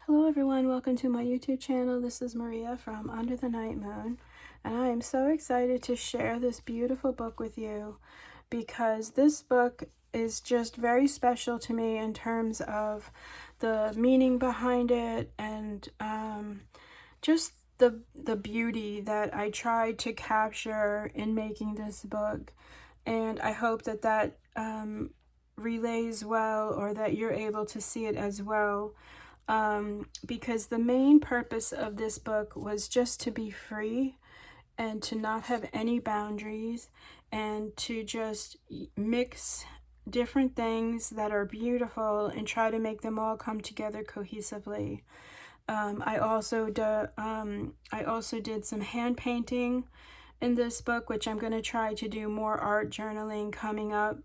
Hello everyone, welcome to my YouTube channel. This is Maria from Under the Night Moon, and I am so excited to share this beautiful book with you because this book is just very special to me in terms of the meaning behind it and just the beauty that I tried to capture in making this book. And I hope that relays well, or that you're able to see it as well, because the main purpose of this book was just to be free and to not have any boundaries and to just mix different things that are beautiful and try to make them all come together cohesively. I also did some hand painting in this book, which I'm going to try to do more art journaling coming up.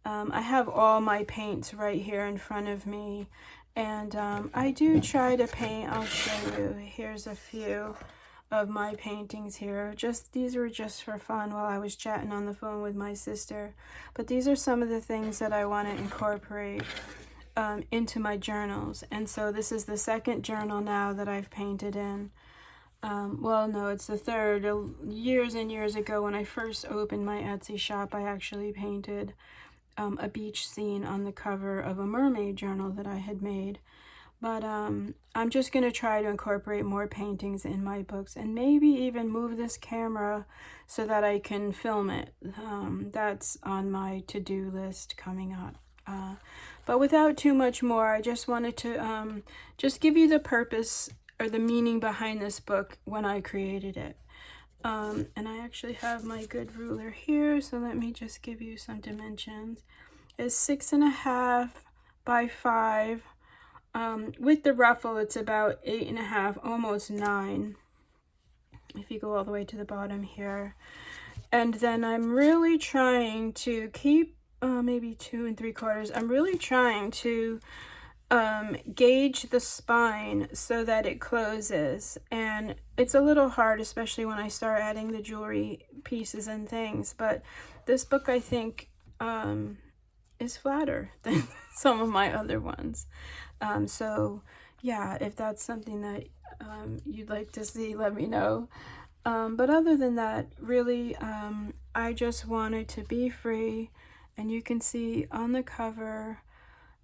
I have all my paints right here in front of me, and I do try to paint. I'll show you. Here's a few of my paintings here. These were just for fun while I was chatting on the phone with my sister. But these are some of the things that I want to incorporate into my journals. And so this is the second journal now that I've painted in. Well, no, it's the third. Years and years ago, when I first opened my Etsy shop, I actually painted a beach scene on the cover of a mermaid journal that I had made. But I'm just going to try to incorporate more paintings in my books and maybe even move this camera so that I can film it. That's on my to-do list coming up. But without too much more, I just wanted to just give you the purpose or the meaning behind this book when I created it. And I actually have my good ruler here, so let me just give you some dimensions. It's 6.5 by 5. With the ruffle, it's about 8.5, almost 9, if you go all the way to the bottom here. And then I'm really trying to keep maybe 2 3/4. I'm really trying to gauge the spine so that it closes, and it's a little hard, especially when I start adding the jewelry pieces and things, but this book I think is flatter than some of my other ones. So yeah, if that's something that you'd like to see, let me know. But other than that, really, I just wanted to be free, and you can see on the cover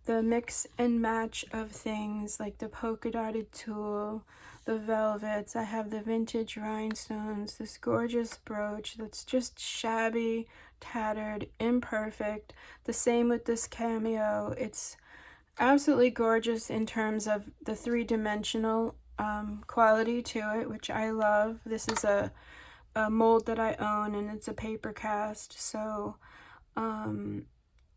the mix and match of things like the polka dotted tulle, the velvets. I have the vintage rhinestones, this gorgeous brooch that's just shabby, tattered, imperfect. The same with this cameo. It's absolutely gorgeous in terms of the three-dimensional quality to it, which I love. This is a mold that I own, and it's a paper cast, so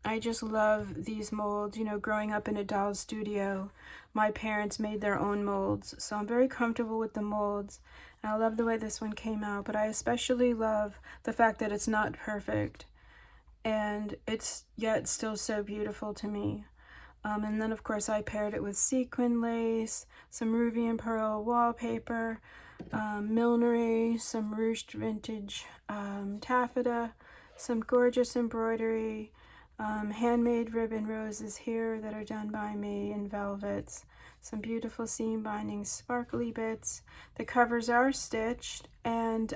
I just love these molds. You know, growing up in a doll studio, my parents made their own molds, so I'm very comfortable with the molds. And I love the way this one came out, but I especially love the fact that it's not perfect, and it's yet still so beautiful to me. And then, of course, I paired it with sequin lace, some ruby and pearl wallpaper, millinery, some ruched vintage taffeta, some gorgeous embroidery, handmade ribbon roses here that are done by me in velvets, some beautiful seam bindings, sparkly bits. The covers are stitched, and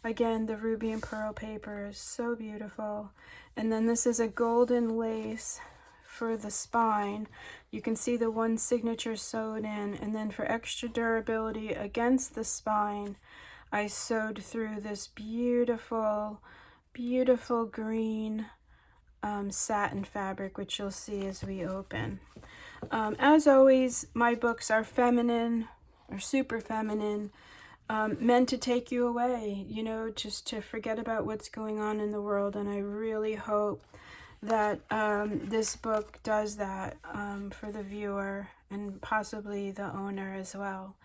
again, the ruby and pearl paper is so beautiful. And then this is a golden lace for the spine. You can see the one signature sewed in, and then for extra durability against the spine, I sewed through this beautiful, beautiful green satin fabric, which you'll see as we open. As always, my books are feminine, or super feminine, meant to take you away, you know, just to forget about what's going on in the world. And I really hope that this book does that for the viewer and possibly the owner as well.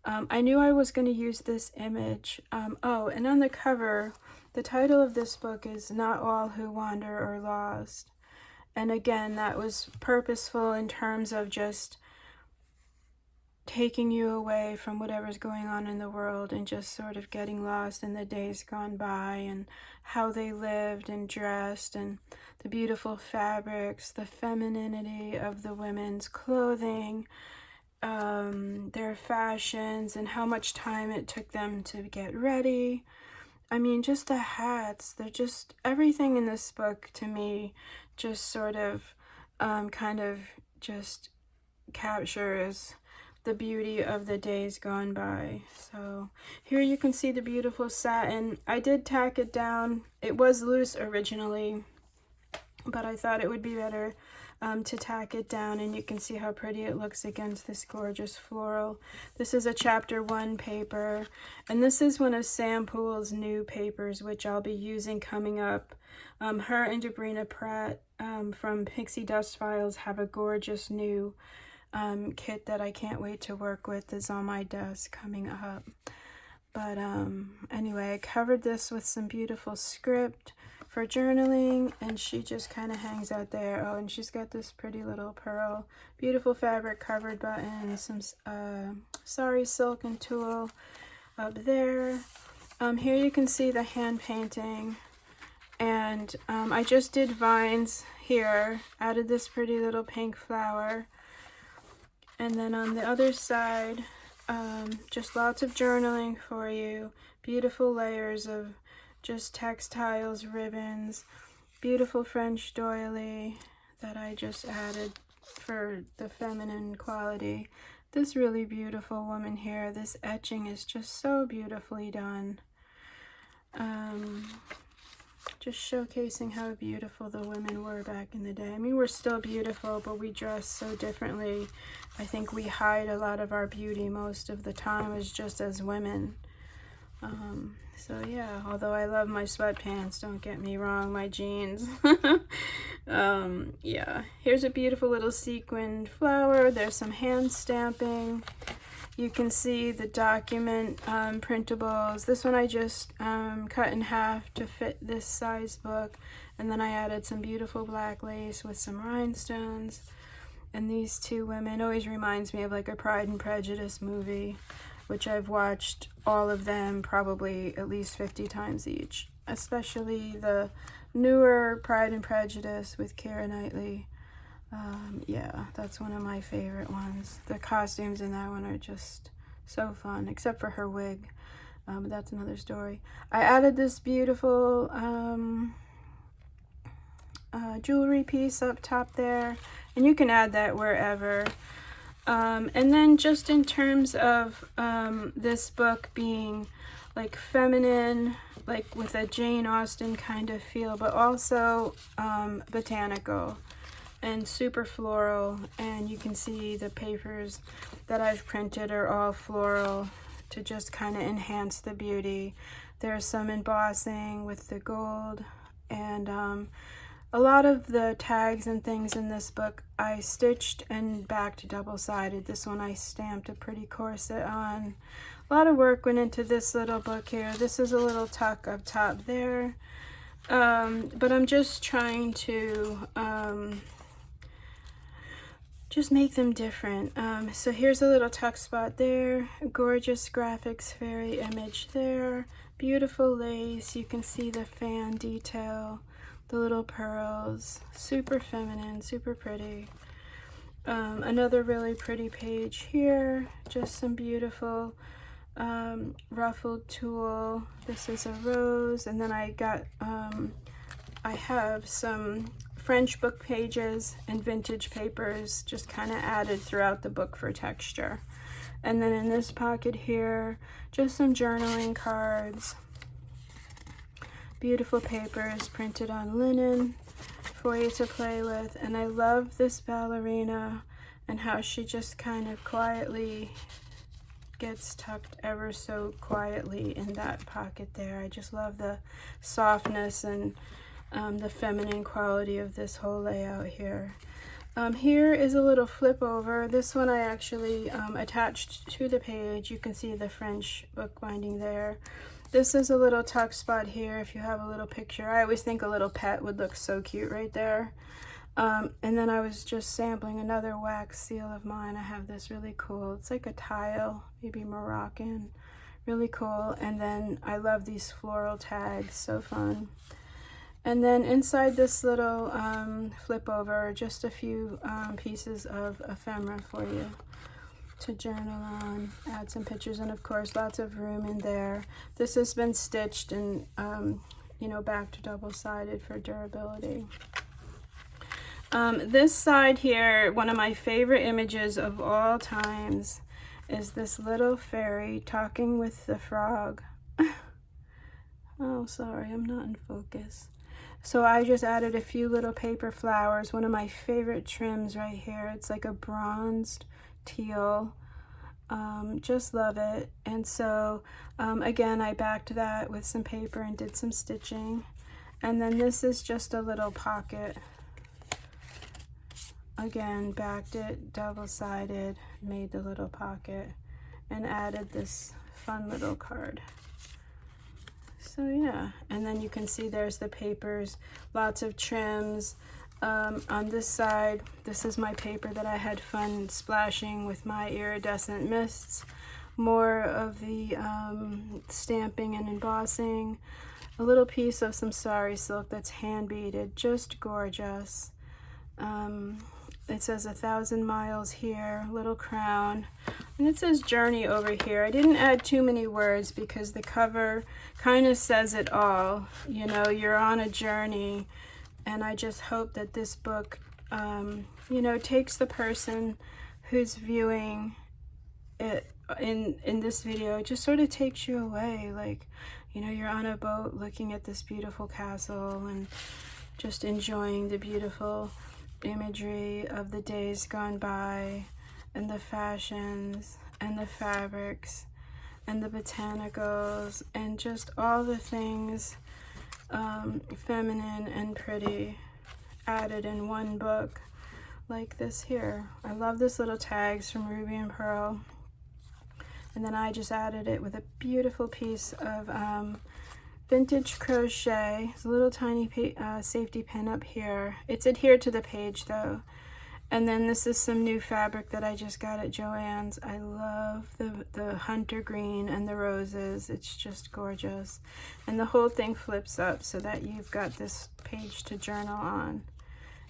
I knew I was going to use this image. Oh, and on the cover, the title of this book is Not All Who Wander Are Lost. And again, that was purposeful in terms of just taking you away from whatever's going on in the world and just sort of getting lost in the days gone by and how they lived and dressed, and the beautiful fabrics, the femininity of the women's clothing, their fashions and how much time it took them to get ready. I mean, just the hats, they're just, everything in this book to me just sort of kind of just captures the beauty of the days gone by. So here you can see the beautiful satin. I did tack it down. It was loose originally, but I thought it would be better to tack it down, and you can see how pretty it looks against this gorgeous floral. This is a chapter 1 paper, and this is one of Sam Poole's new papers, which I'll be using coming up. Her and Debrina Pratt from Pixie Dust Files have a gorgeous new kit that I can't wait to work with. Is on my desk coming up. But anyway, I covered this with some beautiful script for journaling, and she just kind of hangs out there. Oh, and she's got this pretty little pearl, beautiful fabric covered button, some sari silk and tulle up there. Here you can see the hand painting, and I just did vines here, added this pretty little pink flower, and then on the other side, just lots of journaling for you, beautiful layers of just textiles, ribbons, beautiful French doily that I just added for the feminine quality. This really beautiful woman here, this etching is just so beautifully done. Just showcasing how beautiful the women were back in the day. I mean, we're still beautiful, but we dress so differently. I think we hide a lot of our beauty most of the time as just as women. So yeah, although I love my sweatpants, don't get me wrong, my jeans. Yeah, here's a beautiful little sequined flower. There's some hand stamping. You can see the document printables. This one I just cut in half to fit this size book, and then I added some beautiful black lace with some rhinestones. And these two women always reminds me of like a Pride and Prejudice movie, which I've watched all of them probably at least 50 times each, especially the newer Pride and Prejudice with Keira Knightley. Yeah, that's one of my favorite ones. The costumes in that one are just so fun, except for her wig. But that's another story. I added this beautiful jewelry piece up top there, and you can add that wherever. And then just in terms of this book being like feminine, like with a Jane Austen kind of feel, but also botanical and super floral, and you can see the papers that I've printed are all floral to just kind of enhance the beauty. There's some embossing with the gold, and a lot of the tags and things in this book I stitched and backed double-sided. This one I stamped a pretty corset on. A lot of work went into this little book here. This is a little tuck up top there, but I'm just trying to just make them different. So here's a little tuck spot there, gorgeous graphics fairy image there, beautiful lace. You can see the fan detail, the little pearls, super feminine, super pretty. Another really pretty page here, just some beautiful ruffled tulle. This is a rose, and then I got I have some French book pages and vintage papers just kind of added throughout the book for texture. And then in this pocket here, just some journaling cards, beautiful papers printed on linen for you to play with. And I love this ballerina and how she just kind of quietly gets tucked ever so quietly in that pocket there. I just love the softness and the feminine quality of this whole layout here. Here is a little flip over. This one I actually attached to the page. You can see the French bookbinding there. This is a little tuck spot here if you have a little picture. I always think a little pet would look so cute right there. And then I was just sampling another wax seal of mine. I have this really cool, it's like a tile, maybe Moroccan, really cool. And then I love these floral tags, so fun. And then inside this little flip over, just a few pieces of ephemera for you. to journal on, add some pictures, and of course lots of room in there. This has been stitched and you know, back to double-sided for durability. This side here, one of my favorite images of all times, is this little fairy talking with the frog. Oh, sorry, I'm not in focus. So I just added a few little paper flowers, one of my favorite trims right here. It's like a bronzed teal. Just love it. And so again, I backed that with some paper and did some stitching. And then this is just a little pocket. Again, backed it, double-sided, made the little pocket, and added this fun little card. So yeah, and then you can see there's the papers, lots of trims. On this side, this is my paper that I had fun splashing with my iridescent mists. More of the stamping and embossing. A little piece of some sari silk that's hand beaded, just gorgeous. It says 1,000 miles here, little crown, and it says journey over here. I didn't add too many words because the cover kind of says it all. You know, you're on a journey, and I just hope that this book, you know, takes the person who's viewing it in this video. It just sort of takes you away, like, you know, you're on a boat looking at this beautiful castle and just enjoying the beautiful imagery of the days gone by, and the fashions and the fabrics and the botanicals and just all the things feminine and pretty added in one book like this here. I love this little tags from Ruby and Pearl, and then I just added it with a beautiful piece of vintage crochet. It's a little tiny safety pin up here. It's adhered to the page though. And then this is some new fabric that I just got at Joann's. I love the hunter green and the roses. It's just gorgeous. And the whole thing flips up so that you've got this page to journal on.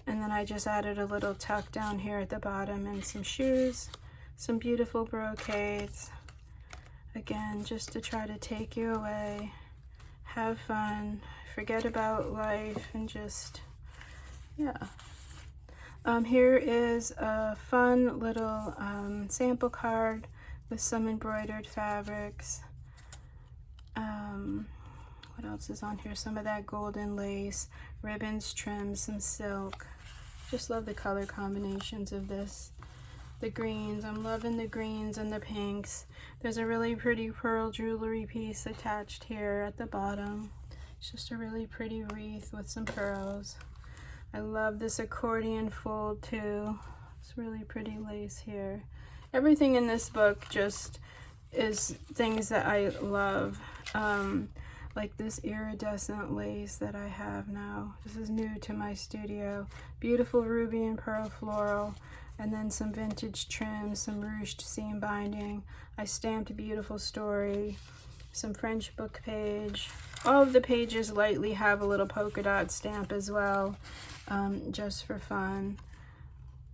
And then I just added a little tuck down here at the bottom and some shoes, some beautiful brocades. Again, just to try to take you away. Have fun, forget about life, and just, yeah. Here is a fun little sample card with some embroidered fabrics. What else is on here? Some of that golden lace, ribbons, trims, some silk. Just love the color combinations of this. The greens, I'm loving the greens and the pinks. There's a really pretty pearl jewelry piece attached here at the bottom. It's just a really pretty wreath with some pearls. I love this accordion fold too. It's really pretty lace here. Everything in this book just is things that I love. Like this iridescent lace that I have now. This is new to my studio. Beautiful ruby and pearl floral. And then some vintage trims, some ruched seam binding. I stamped a beautiful story, some French book page. All of the pages lightly have a little polka dot stamp as well, just for fun.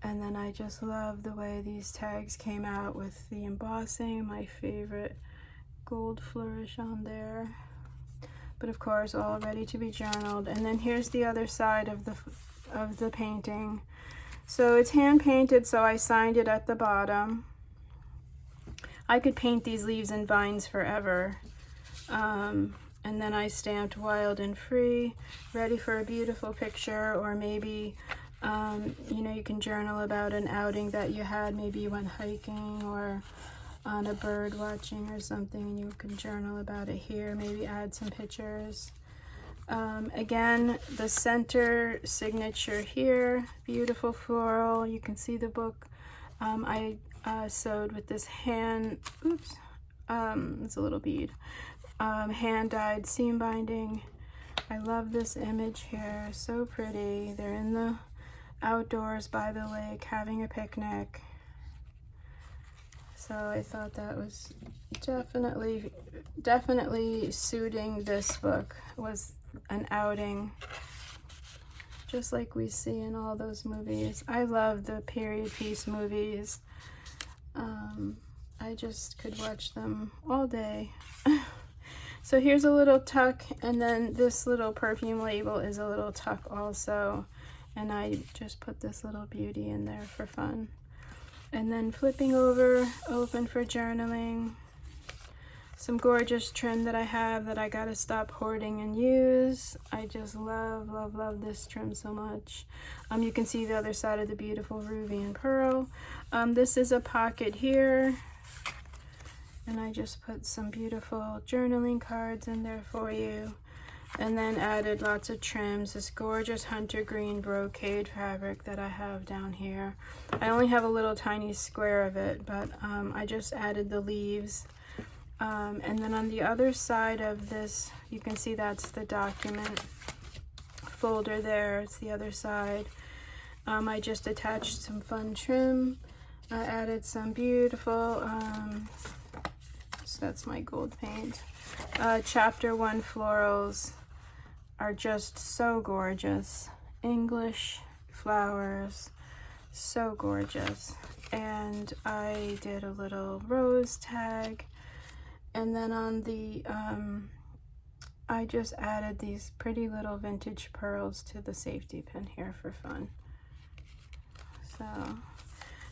And then I just love the way these tags came out with the embossing, my favorite gold flourish on there. But of course, all ready to be journaled. And then here's the other side of the painting. So it's hand painted, so I signed it at the bottom. I could paint these leaves and vines forever. And then I stamped wild and free, ready for a beautiful picture, or maybe, you know, you can journal about an outing that you had. Maybe you went hiking or on a bird watching or something, and you can journal about it here, maybe add some pictures. Again, the center signature here, beautiful floral. You can see the book. I sewed with this hand, oops, it's a little bead, hand-dyed seam binding. I love this image here, so pretty. They're in the outdoors by the lake having a picnic. So I thought that was definitely suiting this book. Was an outing, just like we see in all those movies. I love the period piece movies. I just could watch them all day. So here's a little tuck, and then this little perfume label is a little tuck also, and I just put this little beauty in there for fun. And then flipping over, open for journaling. Some gorgeous trim that I have that I gotta stop hoarding and use. I just love, love, love this trim so much. You can see the other side of the beautiful ruby and pearl. This is a pocket here, and I just put some beautiful journaling cards in there for you. And then added lots of trims, this gorgeous hunter green brocade fabric that I have down here. I only have a little tiny square of it, but I just added the leaves. And then on the other side of this, you can see that's the document folder there. It's the other side. I just attached some fun trim. I added some beautiful, so that's my gold paint. Chapter 1 florals are just so gorgeous. English flowers, so gorgeous. And I did a little rose tag. And then on the, I just added these pretty little vintage pearls to the safety pin here for fun. So,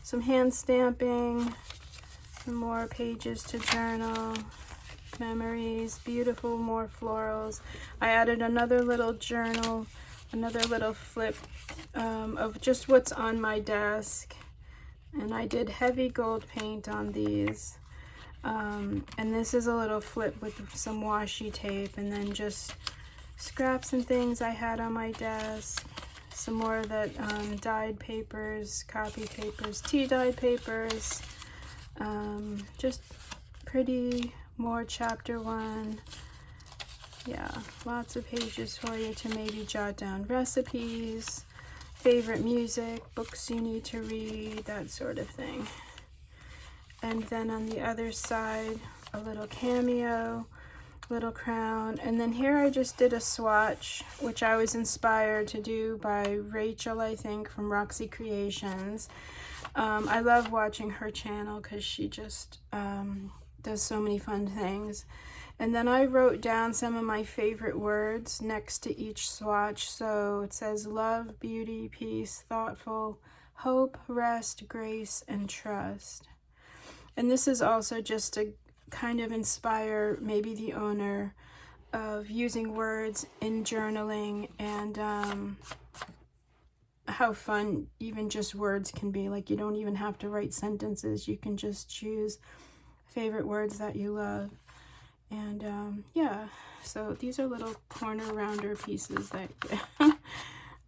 some hand stamping, some more pages to journal, memories, beautiful, more florals. I added another little journal, another little flip of just what's on my desk. And I did heavy gold paint on these. And this is a little flip with some washi tape, and then just scraps and things I had on my desk. Some more of that dyed papers, copy papers, tea dyed papers. Just pretty, more chapter 1. Yeah, lots of pages for you to maybe jot down recipes, favorite music, books you need to read, that sort of thing. And then on the other side, a little cameo, little crown. And then here I just did a swatch, which I was inspired to do by Rachel, I think, from Roxy Creations. I love watching her channel because she just does so many fun things. And then I wrote down some of my favorite words next to each swatch. So it says love, beauty, peace, thoughtful, hope, rest, grace, and trust. And this is also just to kind of inspire maybe the owner of using words in journaling, and how fun even just words can be. Like, you don't even have to write sentences. You can just choose favorite words that you love. And yeah, so these are little corner rounder pieces that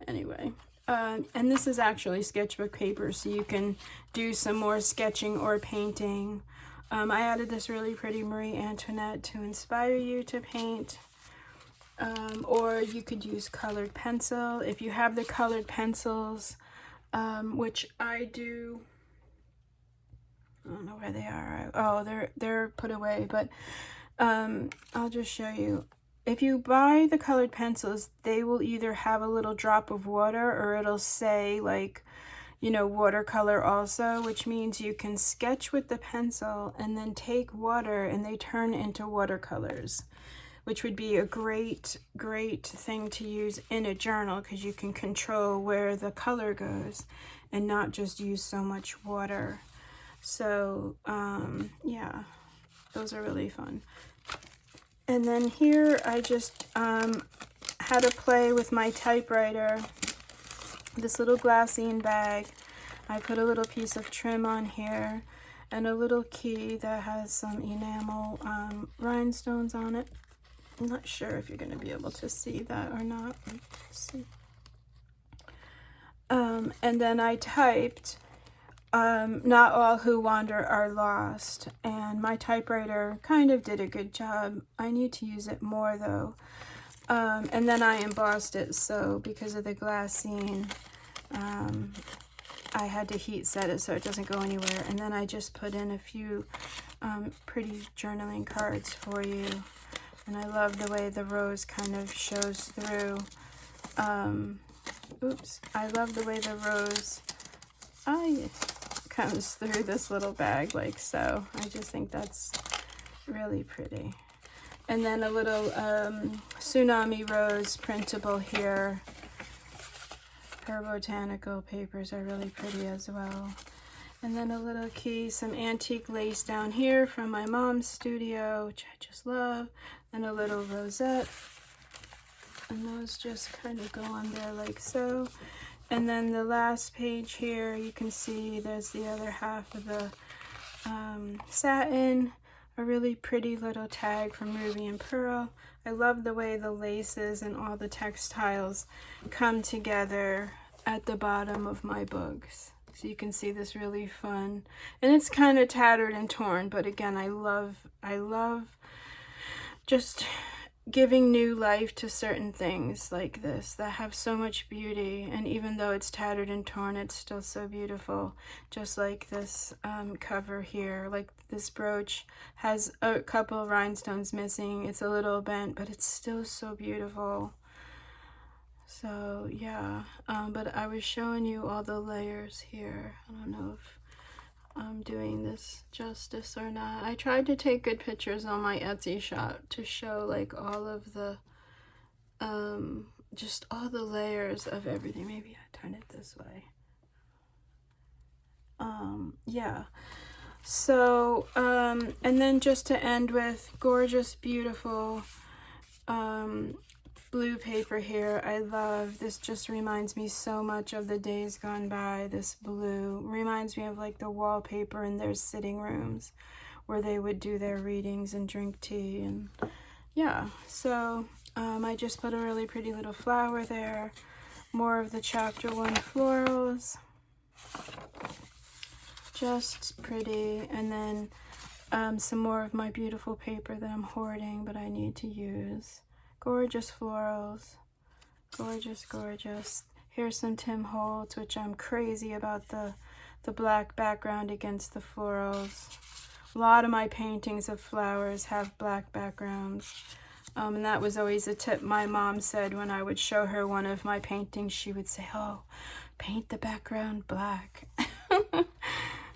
anyway. And this is actually sketchbook paper, so you can do some more sketching or painting. I added this really pretty Marie Antoinette to inspire you to paint. Or you could use colored pencil. If you have the colored pencils, which I do, I don't know where they are. Oh, they're put away, but I'll just show you. If you buy the colored pencils, they will either have a little drop of water, or it'll say, like, you know, watercolor also, which means you can sketch with the pencil and then take water and they turn into watercolors, which would be a great thing to use in a journal, because you can control where the color goes and not just use so much water. So yeah, those are really fun. And then here I just had to play with my typewriter, this little glassine bag. I put a little piece of trim on here and a little key that has some enamel rhinestones on it. I'm not sure if you're going to be able to see that or not. Let's see. And then I typed, not all who wander are lost, and my typewriter kind of did a good job. I need to use it more though. And then I embossed it, so because of the glassine, I had to heat set it so it doesn't go anywhere. And then I just put in a few pretty journaling cards for you. And I love the way the rose kind of shows through. Oops, I love the way the rose comes through this little bag like so. I just think that's really pretty. And then a little Tsunami Rose printable here. Her botanical papers are really pretty as well. And then a little key, some antique lace down here from my mom's studio, which I just love. And a little rosette. And those just kind of go on there like so. And then the last page here, you can see there's the other half of the satin. A really pretty little tag from Ruby and Pearl. I love the way the laces and all the textiles come together at the bottom of my books. So you can see this really fun, and it's kind of tattered and torn, but again, I love just giving new life to certain things like this that have so much beauty, and even though it's tattered and torn, it's still so beautiful. Just like this cover here, like this brooch has a couple of rhinestones missing. It's a little bent, but it's still so beautiful. So yeah, but I was showing you all the layers here. I don't know if I'm doing this justice or not. I tried to take good pictures on my Etsy shop to show like all of the, just all the layers of everything. Maybe I turn it this way. Yeah. So, and then just to end with gorgeous, beautiful, blue paper here. I love this. Just reminds me so much of the days gone by. This blue reminds me of like the wallpaper in their sitting rooms where they would do their readings and drink tea. And yeah, so I just put a really pretty little flower there. More of the chapter 1 florals, just pretty. And then some more of my beautiful paper that I'm hoarding but I need to use. Gorgeous florals, gorgeous, gorgeous. Here's some Tim Holtz, which I'm crazy about the black background against the florals. A lot of my paintings of flowers have black backgrounds. And that was always a tip my mom said when I would show her one of my paintings. She would say, oh, paint the background black.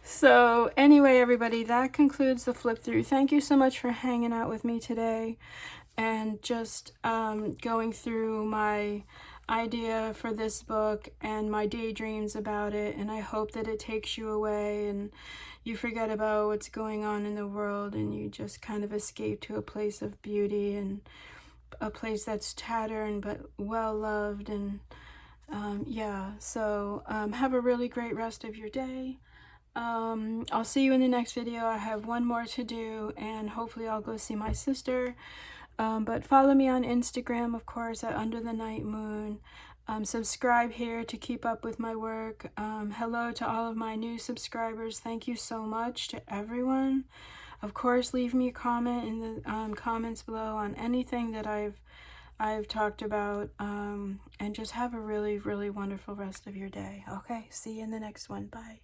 So anyway, everybody, that concludes the flip through. Thank you so much for hanging out with me today and just going through my idea for this book and my daydreams about it. And I hope that it takes you away and you forget about what's going on in the world and you just kind of escape to a place of beauty and a place that's tattered but well loved. And yeah, so have a really great rest of your day. I'll see you in the next video. I have one more to do and hopefully I'll go see my sister. But follow me on Instagram, of course, at Under the Night Moon. Subscribe here to keep up with my work. Hello to all of my new subscribers. Thank you so much to everyone. Of course, leave me a comment in the comments below on anything that I've talked about. And just have a really, really wonderful rest of your day. Okay, see you in the next one. Bye.